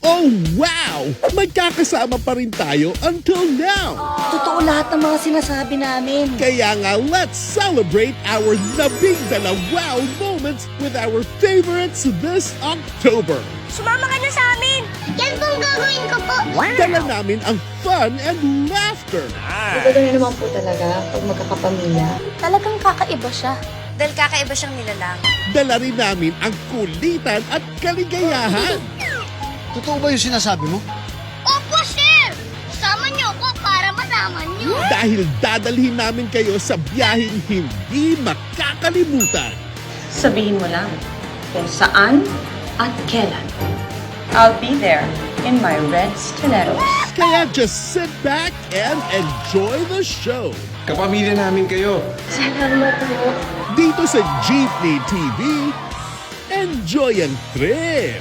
Oh wow! Magkakasama pa rin tayo until now! Totoo lahat ng mga sinasabi namin. Kaya nga, let's celebrate our #12 wow moments with our favorites this October. Sumama ka na sa amin! Yan pong gagawin ko po! Dala namin ang fun and laughter. Ito na naman po talaga pag magkakapamilya. Talagang kakaiba siya. Dahil kakaiba siyang nilalang. Dala rin namin ang kulitan at kaligayahan. Totoo ba yung sinasabi mo? Opo, sir! Sama niyo ako para malaman niyo. Dahil dadalhin namin kayo sa biyaheng hindi makakalimutan. Sabihin mo lang kung saan at kailan. I'll be there in my red stilettos. Kaya just sit back and enjoy the show. Kapamilya namin kayo. Salamat po. Dito sa Jeepney TV, enjoy ang trip!